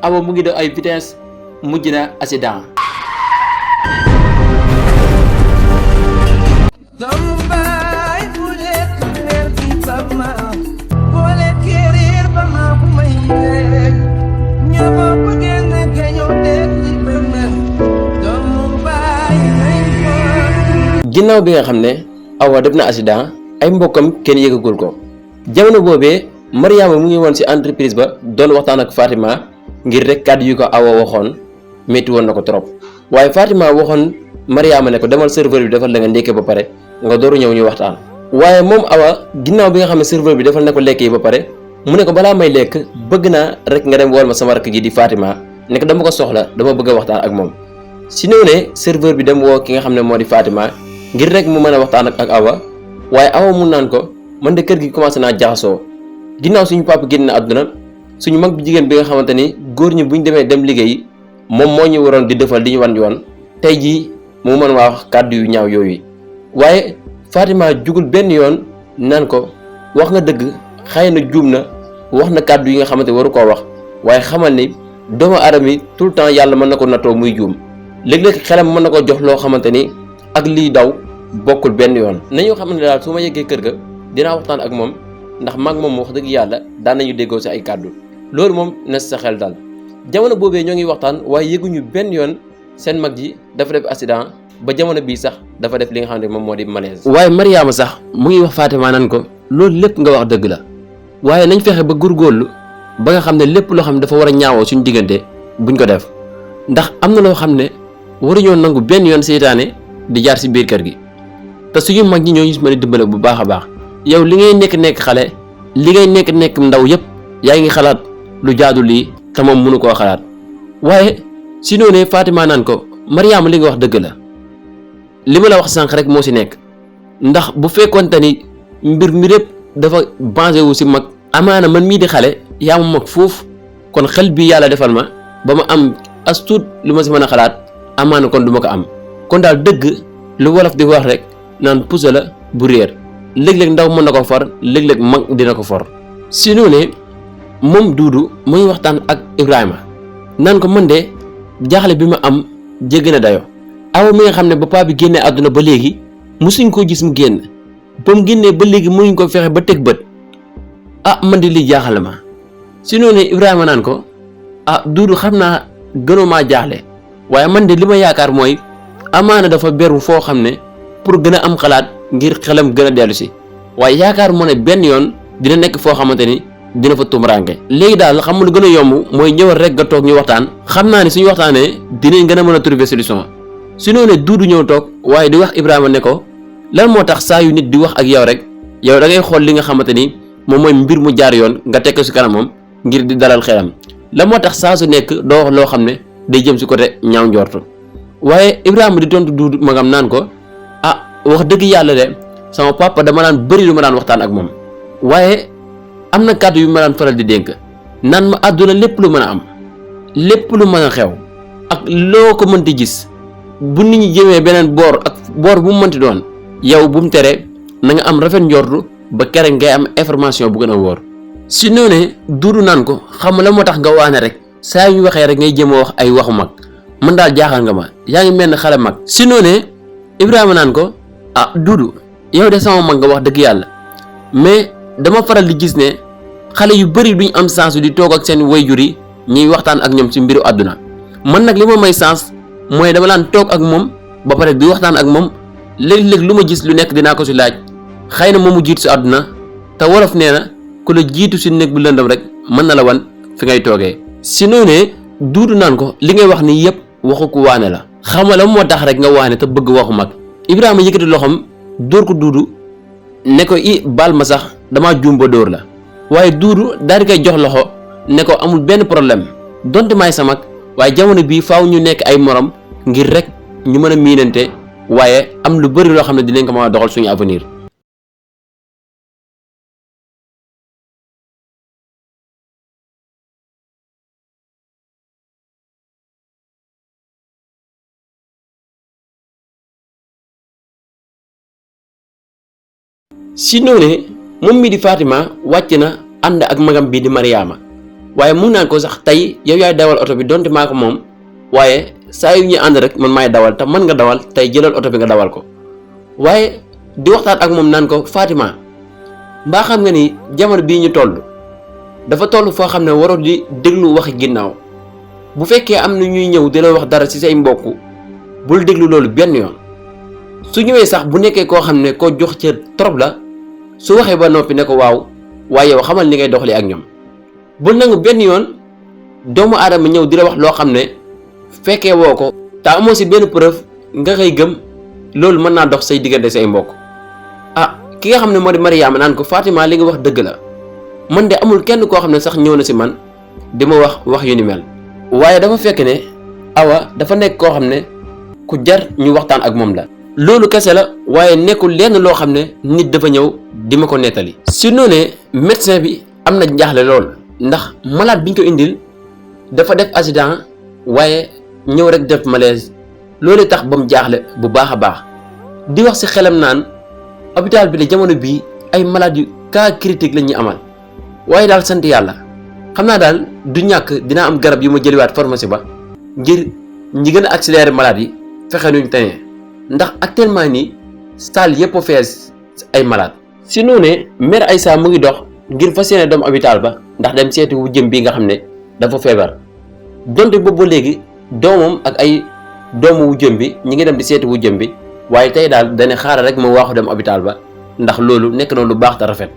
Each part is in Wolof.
Awa mu ngi def ay vitesse mujj na accident. ginnaaw bi nga xam ne Awa def na accident ay mbokkam kenn yëgagul ko jamono boobee Mariama mu ngi woon ci entreprise ba doon waxtaan ak Fatima ngir rek kàddu yu ko Awa waxoon métti woon na ko trop waaye Fatima waxoon Mariama ne ko demal serveur bi defal la nga ndékkee ba pare nga dooru ñëw ñu waxtaan. waaye moom Awa ginnaaw bi nga xam ne serveur bi defal na ko lekk yi ba pare mu ne ko balaa may lekk bëgg naa rek nga dem wool ma sama rakk ji di Fatima ne ko dama ko soxla dama bëgg a waxtaan ak moom si noonee serveur bi dem woo ki nga xam ne moo di Fatima ngir rek mu mën a waxtaan ak Awa waaye Awa mun naan ko man de kër gi commencé naa jaxasoo ginnaaw suñu papa génn na àdduna suñu mag bi jigéen bi nga xamante ni góor ñi buñ demee dem liggéey moom moo ñu waroon di defal di ñu wan yoon tey jii mu mën waa wax kàddu yu ñaaw yooyu waaye Fatima jugul benn yoon naan ko wax nga dëgg xëy na juum na wax na kàddu yi nga xamante waru koo wax waaye xamal ni doomu aadama yi tout le temps yàlla mën na ko nattoo muy juum léeg-léeg xelam mën na ko jox loo xamante ni ak liy daw bokkul benn yoon. nañoo xam ne daal su ma yeggee kër ga dinaa waxtaan ak moom ndax mag moom wax dëgg yàlla daan nañu déggoo ci ay kàddu loolu moom na sa xel dal jamono boobee ñoo ngi waxtaan waaye yëguñu benn yoon seen mag ji dafa def accident ba jamono bii sax dafa def li nga xam ne moom moo di malaise. waaye Mariama sax mu ngi wax Fatima nan ko loolu lépp nga wax dëgg la waaye nañ fexe ba góorgóorlu ba nga xam ne lépp loo xam ne dafa war a ñaawoo suñu diggante buñ ko def ndax am na loo xam ne waruñoo nangu benn yoon seytaane di jaar ci biir kër gi te suñu mag ñi ñoo ñu mën a dimbale bu baax a baax yow li ngay nekk xale li ngay nekk ndaw yépp yaa ngi xalaat lu jaadu lii te moom mënu koo xalaat waaye si noonee Fatima naan ko Mariama li nga wax dëgg la li ma la wax sànq rek moo ci nekk ndax bu fekkonte ni mbir mi lépp dafa basé wu ci mag amaana man mii di xale yaa ma mag foofu kon xel bi yàlla defal ma ba ma am as tuut lu ma ci mën a xalaat amaana kon du ma ko am kon daal dëgg lu wolof di wax rek naan puso la bu réer léeg-léeg ndaw mën na ko for léeg-léeg mag dina ko for si noonee moom Duudu muy waxtaan ak Ibrahima naan ko man de jaaxle bi ma am jéggi na dayo Awa mi nga xam ne ba paa bi génnee àdduna ba léegi musuñ ko gis mu génn ba mu génnee ba léegi mënuñ ko fexe ba teg bët man di lii jaaxale ma si noonee Ibrahima naan ko Duudu xam naa gënoo maa jaaxle waaye man de li ma yaakaar mooy amaana dafa beru foo xam ne pour gën a am xalaat ngir xelam gën a dellu si waaye yaakaar moo ne benn yoon dina nekk foo xamante ni dina fa tumuraanke léegi daal xam lu gën a yomb mooy ñëwal rek nga toog ñu waxtaan xam naa ne suñu waxtaanee dinañ gën a mën a trouver solution su noonu Duudu ñëw toog waaye di wax Ibrahima ne ko lan moo tax saa yu nit di wax ak yow rek yow da ngay xool li nga xamante ni moom mooy mbir mu jaar yoon nga tekk si kanamam ngir di dalal xelam la moo tax saa su nekk doo wax loo xam ne day jëm si côté ñaaw njortu waaye Ibrahima di tontu Duudu magam naan ko wax dëgg yàlla de sama papa dama daan bëri lu ma daan waxtaan ak moom waaye am na kàddu yu ma daan faral di dénk naan ma àdduna lépp lu mën a am lépp lu mën a xew ak loo ko mënti gis bu nit ñi jëmee beneen boor ak boor bu mu mënti doon yow bu mu tere na nga am rafet njortu ba kere ngay am information bu gën a wóor si noonee Duudu naan ko xam la moo tax nga waane rek saa yu ñu waxee rek ngay jëm a wax ay waxu mag man daal jaaxal nga ma yaa ngi mel ne xale mag si noonee Ibrahima naan ko Duudu yow de sama mag nga wax dëgg yàlla mais dama faral di gis ne xale yu bari duñ am chance di toog ak seen wayjur yi ñuy waxtaan ak ñoom ci mbiru àdduna man nag li ma may chance mooy dama daan toog ak moom ba pare di waxtaan ak moom léeg-léeg lu ma gis lu nekk dinaa ko ci laaj xëy na moomu jiitu ci àdduna te wolof nee na ku la jiitu ci néeg bu lëndëm rek mën na la wan fi ngay toogee si noonee Duudu naan ko li ngay wax ni yépp waxu ku waane la xam nga la moo tax rek nga waane te bëgg waxu mag Ibrahima yëkkati loxoom dóor ko Duudu ne ko baal ma sax dama juum ba dóor la waaye Duudu daal di koy jox loxo ne ko amul benn problème donte maay sa mag waaye jamono bii faaw ñu nekk ay morom ngir rek ñu mën a miinante waaye am lu bari loo xam ne dinañ ko mën a doxal suñu avenir. si noonee moom mi di Fatima wàcc na ànd ak magam bi di Mariama waaye mu naan ko sax tey yow yaay dawal oto bi donte maa ko moom waaye saa yu ñuy ànd rek man maay dawal te mën nga dawal tey jëlal oto bi nga dawal ko. waaye di waxtaan ak moom naan ko Fatima mbaa xam nga ni jamono bii ñu toll dafa toll foo xam ne waroo di déglu waxi ginnaaw bu fekkee am na ñuy ñëw di la wax dara ci say mbokk bul déglu loolu benn yoon su ñëwee sax bu nekkee koo xam ne koo jox ca trop la su waxee ba noppi ne ko waaw waaye yow xamal ni ngay doxalee ak ñoom bul nangu benn yoon doomu aadama ñëw di la wax loo xam ne fekkee woo ko te amoo ci benn preuve nga xëy gëm loolu mën naa dox say diggante say mbokk. ki nga xam ne moo di Mariama naan ko Fatima li nga wax dëgg la man de amul kenn koo xam ne sax ñëw na ci man di ma wax yu ni mel waaye dafa fekk ne Awa dafa nekk koo xam ne ku jar ñu waxtaan ak moom la. loolu kese la waaye nekkul lenn loo xam ne nit dafa ñëw di ma ko nettali. su noonee médecin bi am na njaaxle lool ndax malade bi ñu ko indil dafa def accident waaye ñëw rek def malaise loolu tax ba mu jaaxle bu baax a baax di wax ci xelam naan. hôpital bi la jamono bii ay malades yu cas critique la ñuy amal waaye daal sant yàlla xam naa daal du ñàkk dinaa am garab yu ma jëliwaat pharmacie ba ngir ñi gën a accélérer malades yi fexe nuñ tane ndax actuellement nii salle yëpp a fees ay malades. si noonee mère Aïssa mu ngi dox ngir fas yéene dem hôpital ba ndax dem seeti wu jëm bi nga xam ne dafa feebar donte boobu ba léegi doomam ak ay doomu wu jëm bi ñi ngi dem di seeti wu jëm bi. waaye tey daal dana xaaral rek ma waaxu dem hôpital ba ndax loolu nekk na lu baax te rafet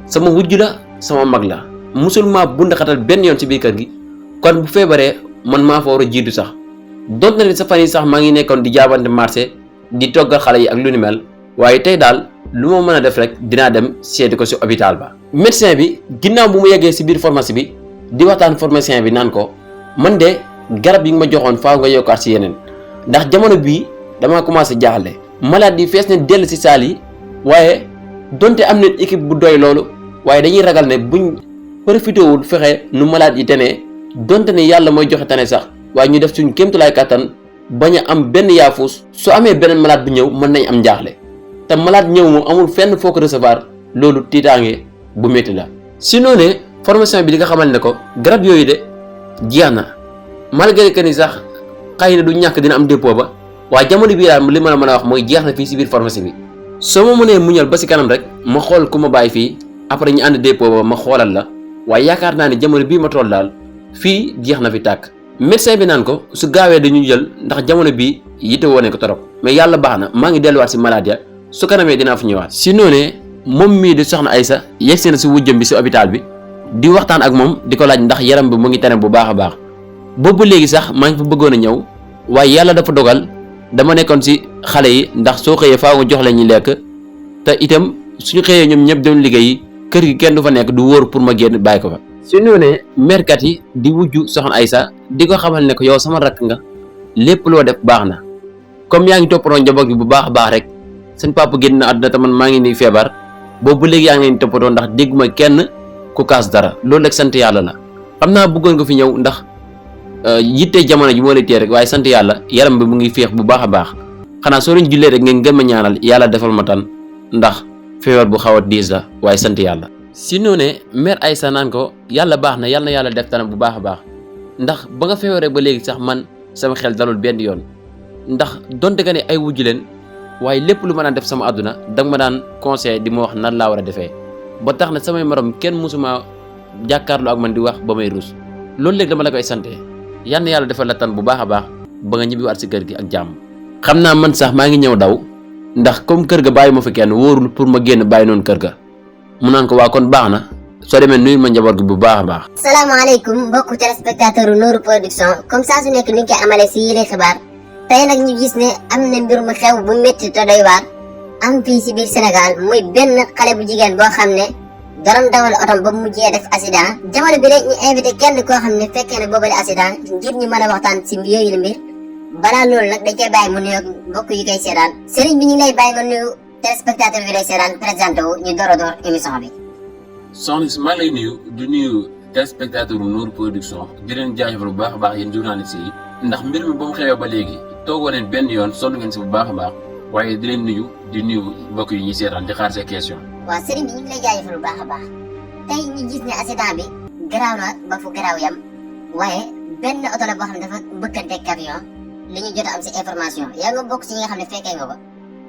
sama wujj la sama mag la musul maa bundaxatal benn yoon ci biir kër gi kon bu feebaree man maa fa war a jiitu sax donte ne sa fan yi sax maa ngi nekkoon di jaabante marché di toggal xale yi ak lu ni mel waaye tey daal lu ma mën a def rek dinaa dem seeti ko ci hôpital ba. médecin bi ginnaaw bu mu yeggee ci biir pharmacie bi di waxtaan pharmacien bi naan ko man de garab yi nga ma joxoon faaw nga yokkaat ci yeneen ndax jamono bii. damaa commencé jaaxle malade yi fees ne dell ci saal yi waaye donte am na équipe bu doy loolu waaye dañuy ragal ne buñ profité wul fexe nu malade yi tenee donte ne yàlla mooy joxe tane sax waaye ñu def suñ kéemtulaay kàttan bañ a am benn yaafus su amee beneen malade bu ñëw mën nañ am njaaxle te malade ñëw moom amul fenn foo ko recevoir loolu tiitaange bu métti la. si noonee pharmacien bi di nga xamal ne ko garab yooyu de jeex na malgré que ni sax xëy na du ñàkk dina am dépôt ba. waaye jamono bii daal li ma la mën a wax mooy jeex na fii ci biir pharmacie bi soo ma mënee muñal ba ci kanam rek ma xool ku ma bàyyi fii après ñu ànd dépôt ba ma xoolal la waaye yaakaar naa ne jamono bii ma toll daal fii jeex na fi tàkk. médecin bi naan ko su gaawee dañu jël ndax jamono bii yitte woone ko torop mais yàlla baax na maa ngi delluwaat ci maladie ya su kanamee dinaa fi ñëwaat. si noonee moom mii di soxna Aïssa yegsi na ci wujjam bi ci hôpital bi di waxtaan ak moom di ko laaj ndax yaram bi mu ngi tane bu baax a baax boobu léegi sax maa ngi fa bëggoon a ñëw waaye yàlla dafa dogal. dama nekkoon ci xale yi ndax soo xëyee faaw nga jox leen ñu lekk te itam suñu xëyee ñoom ñëpp dem liggéeyi kër gi kenn du fa nekk du wóor pour ma génn bàyyi ko fa. su noonee merkat yi di wujju soxna Aïssa di ko xamal ne ko yow sama rakk nga lépp loo def baax na comme yaa ngi toppatoo njaboot gi bu baax a baax rek seen papa génn na àdduna te man maa ngi nii feebar boobu léegi yaa ngi leen toppatoo ndax dégguma kenn ku kaas dara loolu rek sant yàlla la xam naa bëggoon nga fi ñëw ndax. yitte jamono ji moo lay tee rek waaye sant yàlla yaram bi mu ngi féex bu baax a baax xanaa soo leen jullee rek ngeen gën ma ñaanal yàlla defal ma tan ndax feebar bu xaw a diis la waaye sant yàlla. si noonee mère Aïssa naan ko yàlla baax na yàlla def tanam bu baax a baax ndax ba nga feebaree ba léegi sax man sama xel dalul benn yoon ndax donte que ne ay wujj leen waaye lépp lu ma daan def sama àdduna danga ma daan conseil di ma wax nan laa war a defee ba tax na samay morom kenn musuma jàkkaarloo ak man di wax ba may ruus loolu léegi dama la koy sante yal na yàlla defal la tan bu baax a baax ba nga ñibbiwaat ci kër gi ak jàmm. xam naa man sax maa ngi ñëw daw ndax comme kër ga bàyyi ma fi kenn wóorul pour ma génn bàyyi noonu kër ga mu naan ko waa kon baax na soo demee nuyul ma njaboot gi bu baax a baax. salaamaaleykum mbokku téléspectateur Nour Production comme saa su nekk ni ñu koy amalee ci yile xibaar tey nag ñu gis ne am na mbir mu xew bu métti te doy waar am fii ci biir Sénégal muy benn xale bu jigéen boo xam ne doon dawal otom ba mu mujjee def accident jamono bi rek ñu invité kenn koo xam ne fekkee ne boobale accident ngir ñu mën a waxtaan ci yooyu la mbir balaa loolu nag dañ koy bàyyi mu nuyoog mbokk yi koy seetaan sëriñ bi ñu ngi lay bàyyi nga nuyu téléspectateur bi lay seetaan présenté wu ñu door a door émission bi. soxna si maa ngi lay nuyu di nuyu téléspectateur Nour Production di leen jaajëfal bu baax a baax yéen journalistes yi ndax mbir mi ba mu xewee ba léegi toogoo leen benn yoon sonn ngeen si bu baax a baax waaye di leen nuyu di nuyu mbokk yi ñuy seetaan di xaar sa question. waaw sëriñ bi ñu ngi lay jaajëfal bu baax a baax tey ñu gis ne accident bi garaaw na ba fu garaaw yam waaye benn oto la boo xam ne dafa bëkkanteeg camion li ñu jot a am si information yaa nga bokk si ñi nga xam ne fekkee nga ko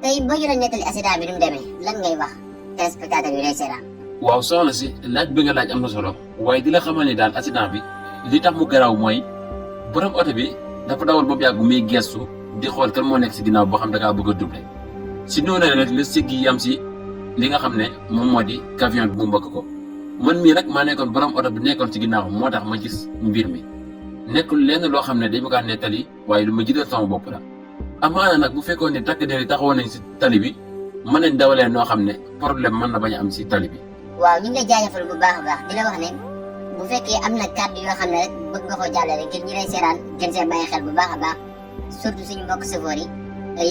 tey boo ñu doon nettali accident bi nu mu demee lan ngay wax téléspectateur yi lay seetaan. waaw soxna si laaj bi nga laaj am na solo waaye di la xamal ni daal accident bi li tax mu garaaw mooy borom oto bi dafa dawal ba mu yàgg muy gestu di xool kan moo nekk si ginnaaw boo xam da ngaa bëgg a doublé si noonu rek la siggi yam si li nga xam ne moom moo di camion bi mu mbëkk ko man mii rek maa nekkoon borom oto bi nekkoon ci ginnaaw moo tax ma gis mbir mi nekkul lenn loo xam ne dañ ma kaa nettali waaye lu ma jiital sama bopp la. amaana nag bu fekkoon ne takk der yi taxawoon nañ si tali bi mën nañ dawalee noo xam ne problème mën na bañ a am si tali bi. waaw ñu ngi lay jaajëfal bu baax a baax di la wax ne bu fekkee am na kàddu yoo xam ne rek bëgg nga koo jàllale ngir ñi lay seetaan gën see bàyyi xel bu baax a baax surtout suñu mbokk chauffeur yi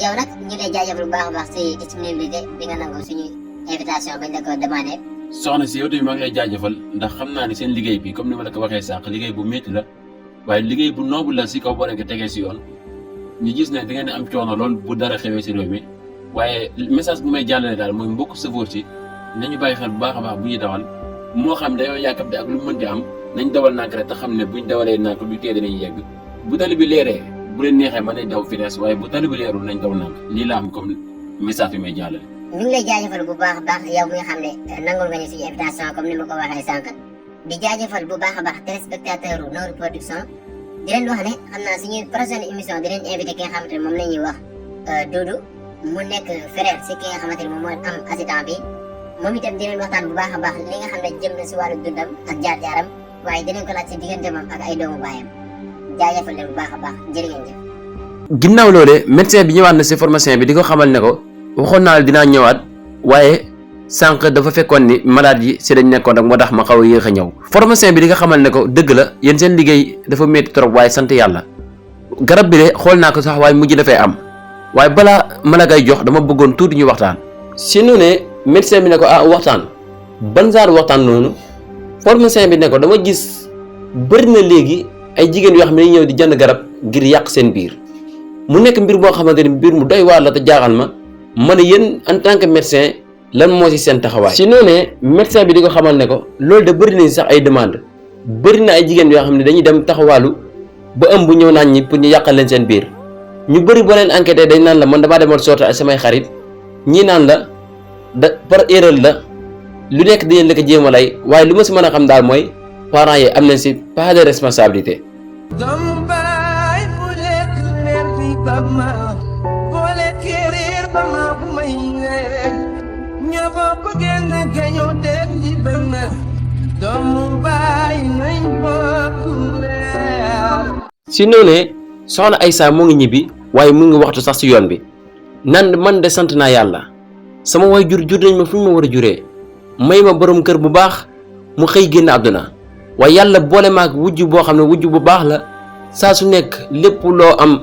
yow nag ñu ngi lay jaajëfal bu baax a baax si disponibilité bi nga nangu suñu invitation bañ la ko demandé. soxna si yow tamit maa ngi lay jaajëfal ndax xam naa ne seen liggéey bi comme ni ma la ko waxee sànq liggéey bu métti la waaye liggéey bu noble la si kaw boo leen ko tegee si yoon ñu gis ne da ngeen am coono lool bu dara xewee si réew mi waaye message bu may jàllale daal mooy mbokk chauffeur si nañu bàyyi xel bu baax a baax bu ñuy dawal moo xam dañoo yàkkamte ak lu mu mënti am nañ dawal nànk rek te xam ne buñ dawalee nànk du tee dinañ yegg bu tali bi leeree bu leen neexee mën nañ daw vitesse waaye bu tali bi leerul nañ daw nànk lii la am comme message bi may jàllale. ñu ngi lay jaajëfal bu baax a baax yow mi nga xam ne nangul nga ñu suñu invitation comme ni ma ko waxee sànq di jaajëfal bu baax a baax téléspectateur u Nour Production di leen wax ne xam naa suñu prochaine émission di leen invité ki nga xamante ne moom la ñuy wax Doudou mu nekk frère si ki nga xamante ne moom moo am accident bi moom itam di leen waxtaan bu baax a baax li nga xam ne jëm na si wàllu dundam ak jaar-jaaram waaye dinañ ko laaj si diggante moom ak ay doomu baayam jaajëfal leen bu baax a baax jërë ngeen jëf. ginnaaw loole médecin bi ñëwaat na si pharmacien bi di ko xamal ne ko waxoon naa la dinaa ñëwaat waaye sànq dafa fekkoon ni malade yi si dañ nekkoon rek moo tax ma xaw a yéex a ñëw pharmacien bi di ko xamal ne ko dëgg la yéen seen liggéey dafa métti trop waaye sant yàlla garab bi de xool naa ko sax waaye mujj dafay am waaye balaa ma la koy jox dama bëggoon tuuti ñu waxtaan. si nu ne médecin bi ne ko waxtaan ban genre waxtaan noonu pharmacien bi ne ko dama gis bëri na léegi ay jigéen yoo xam ne dañuy ñëw di jënd garab ngir yàq seen biir mu nekk mbir moo xamante ni mbir mu doy waar la te jaaxal ma ne yéen en tant que médecin lan moo ci seen taxawaay. si noonu médecin bi di ko xamal ne ko loolu de bëri nañ sax ay demande bëri na ay jigéen yoo xam ne dañuy dem taxawaalu ba ëmb bu ñëw naan ñi pour ñu yàqal leen seen biir ñu bëri boo leen enquêté dañ naan la man damaa demoon soota ak samay xarit ñii naan la da par erreur la lu nekk dinañ la ko jéem a lay waaye lu ma si mën a xam daal mooy parents yi am nañ si pas de responsabilité. si noonee soxna Aïssa mu ngi ñibbi waaye mu ngi waxtu sax si yoon bi nan man de sant naa yàlla sama way jur nañ ma fu ñu ma war a juree may ma borom kër bu baax mu xëy génn àdduna waaye yàlla boole maag wujj boo xam ne wujj bu baax la saa su nekk lépp loo am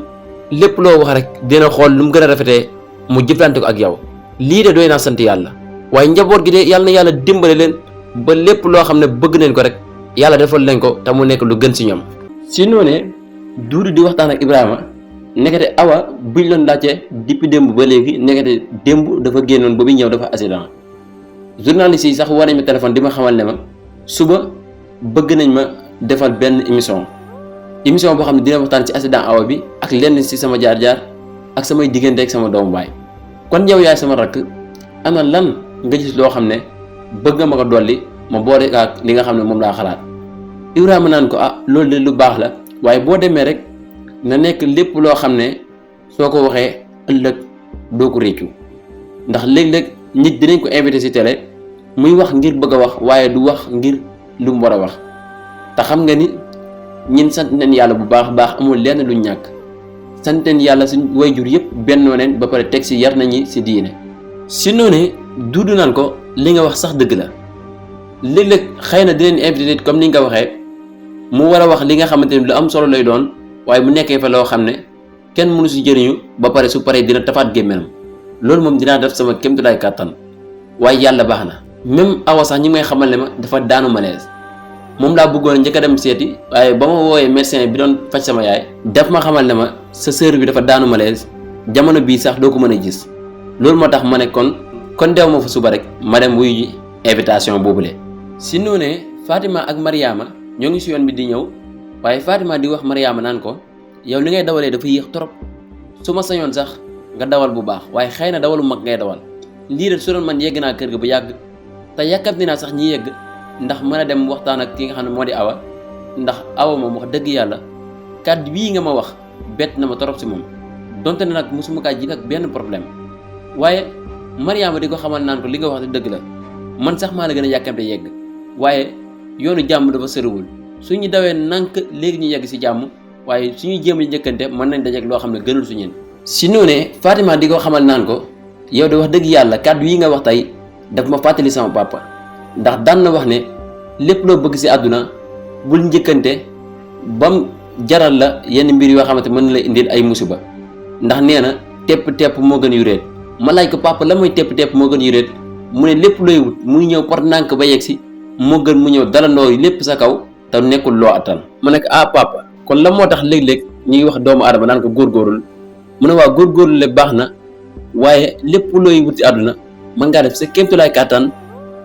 lépp loo wax rek dina xool lu mu gën a rafetee mu jëflante ko ak yow lii de doy naa sant yàlla waaye njaboot gi de yàlla na yàlla dimbale leen ba lépp loo xam ne bëgg nañ ko rek yàlla defal leen ko te mu nekk lu gën si ñoom. si noonee Doudou di waxtaan ak Ibrahima nekkate Awa buñ doon laajte depuis démb ba léegi nekkate démb dafa génnoon ba muy ñëw dafa accident journaliste yi sax woo nañ ma téléphone di ma xamal ne ma suba bëgg nañ ma defal benn émission boo xam ne dina waxtaan ci accident Awa bi ak lenn ci sama jaar-jaar ak samay diggante ak sama doomu baay kon yow yaay sama rakk ana lan nga gis loo xam ne bëgg nga ma ko dolli ma boole ak li nga xam ne moom laa xalaat Ibrahima naan ko loolu de lu baax la waaye boo demee rek na nekk lépp loo xam ne soo ko waxee ëllëg doo ko réccu ndax léeg-léeg nit dinañ ko invité ci télé muy wax ngir bëgg a wax waaye du wax ngir lu mu war a wax te xam nga ni ñin sant nañ yàlla bu baax baax amul lenn luñ ñàkk sant nañ yàlla suñ wayjur yëpp bennoo neen ba pare teg ci yar nañi ci diine si noonu Doudou naan ko li nga wax sax dëgg la léeg-léeg xëy na dinañ invité nit comme ni nga waxee mu war a wax li nga xamante ni lu am solo lay doon waaye bu nekkee fa loo xam ne kenn mënu si jëriñu ba pare su paree dina tafaat gémminam loolu moom dinaa def sama kéemtulaay kàttan waaye yàlla baax na même Awa sax ñi may xamal ne ma dafa daanu malaise moom laa bëggoon njëkk a dem seeti waaye ba ma woowee médecin bi doon faj sama yaay daf ma xamal ne ma sa sœur bi dafa daanu malaise jamono bii sax doo ko mën a gis loolu moo tax ma ne kon dew ma fa suba rek ma dem wuyu ji invitation boobule. si noonee Fatima ak Mariama ñoo ngi si yoon bi di ñëw waaye Fatima di wax Mariama naan ko yow li ngay dawalee dafa yéex trop su ma sañoon sax nga dawal bu baax waaye xëy na dawalu mag ngay dawal lii de su doon man yegg naa kër ga bu yàgg te yàkkamti naa sax ñi yegg ndax mën a dem waxtaan ak ki nga xam ne moo di Awa ndax Awa moom wax dëgg yàlla kàddu bii nga ma wax bett na ma trop si moom donte ne nag mosuma kaa jik ak benn problème waaye Mariama di ko xamal naan ko li nga wax dëgg la man sax maa la gën a yàkkamte yegg waaye yoonu jàmm dafa sëriwul suñu dawee nank léegi ñu yegg si jàmm waaye suñuy jéem a njëkkante mën nañ dajeek loo xam ne gënul su ñeen si noonee Fatima di ko xamal naan ko yow de wax dëgg yàlla kàddu yi nga wax tey daf ma fàttali sama papa ndax daan na wax ne lépp loo bëgg si àdduna bul njëkkante bam jaral la yenn mbir yoo xamante mën na la indil ay musiba ndax nee na tepp moo gën yuréet ma laaj ko papa la mooy tepp moo gën yuréet mu ne lépp looy wut muy ñëw por nànk ba yegg si moo gën mu ñëw dalandoo yi lépp sa kaw te nekkul loo attan ma nekk papa kon la moo tax léeg-léeg ñuy wax doomu aadama naan ko góorgóorul mu ne waa góorgóorlu le baax na waaye lépp looy wuti àdduna mën ngaa def sa kéemtulaay kàttan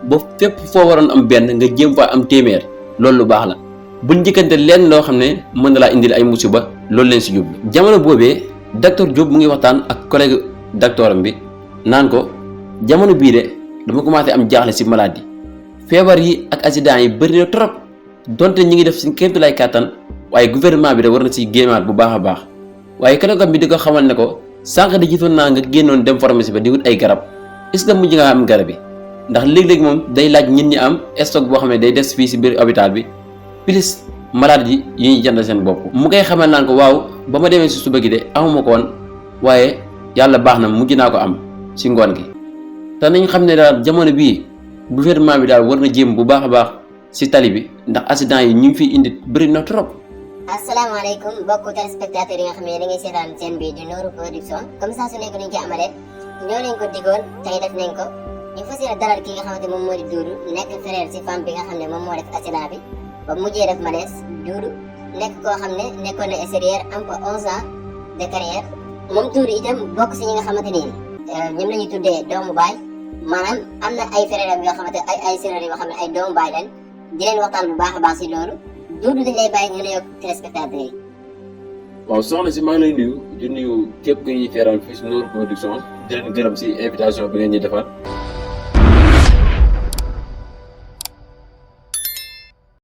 ba fépp foo waroon am benn nga jéem fa am téeméer loolu lu baax la buñ njëkkante leen loo xam ne mën na laa indil ay musiba loolu leen si jublu jamono boobee docteur Diop mu ngi waxtaan ak collègue docteuram bi naan ko jamono bii de dama commencé am jaaxle si maladie feebar yi ak accident yi bëri na trop donte ñi ngi def si kéemtulaay kàttan waaye gouvernement bi da war na si génnaat bu baax a baax waaye collègue bi di ko xamal ne ko sànq di gisoon naa nga génnoon dem pharmacie ba di wut ay garab est-ce que mujj nga am garab yi ndax léeg-léeg moom day laaj nit ñi am stock boo xam ne day des fii si biir hôpital bi plus malade yi ñuy jënd seen bopp mu koy xamal naan ko waaw ba ma demee si suba gi de amuma ko woon waaye yàlla baax na mujj naa ko am si ngoon gi te nañ xam ne daal jamono bii gouvernement bi daal war na jéem bu baax a baax si tali bi ndax accident yi ñu ngi fiy indi bëri na trop. asalaamaaleykum mbokku téléspectateurs yi nga xam ne da ngay seetaan seen bii di Nourou Production comme ça su nekk nuñ ci amalee ñoo leen ko digoon tey def nañ ko ñu fas yéene dalal ki nga xamante moom moo di Doudou nekk frère si femme bi nga xam ne moom moo def accident bi ba mujjee def malaise. Doudou nekk koo xam ne nekkoon na extérieur am ko 11 ans de carrière moom Doudou itam bokk si ñi nga xamante ni ñoom la ñuy tuddee doomu baay maanaam am na ay frère am yoo xamante ay sœur yoo xam ne ay doomu baay lañ di leen waxtaan bu baax a baax si loolu Doudou dañ lay bàyyi nga ne yokk téléspectateurs yi. waaw soxna si maa ngi lay nuyu di nuyu képp ku ñuy feeral fii si Nourou Production di leen gërëm si invitation bi ngeen ñuy defar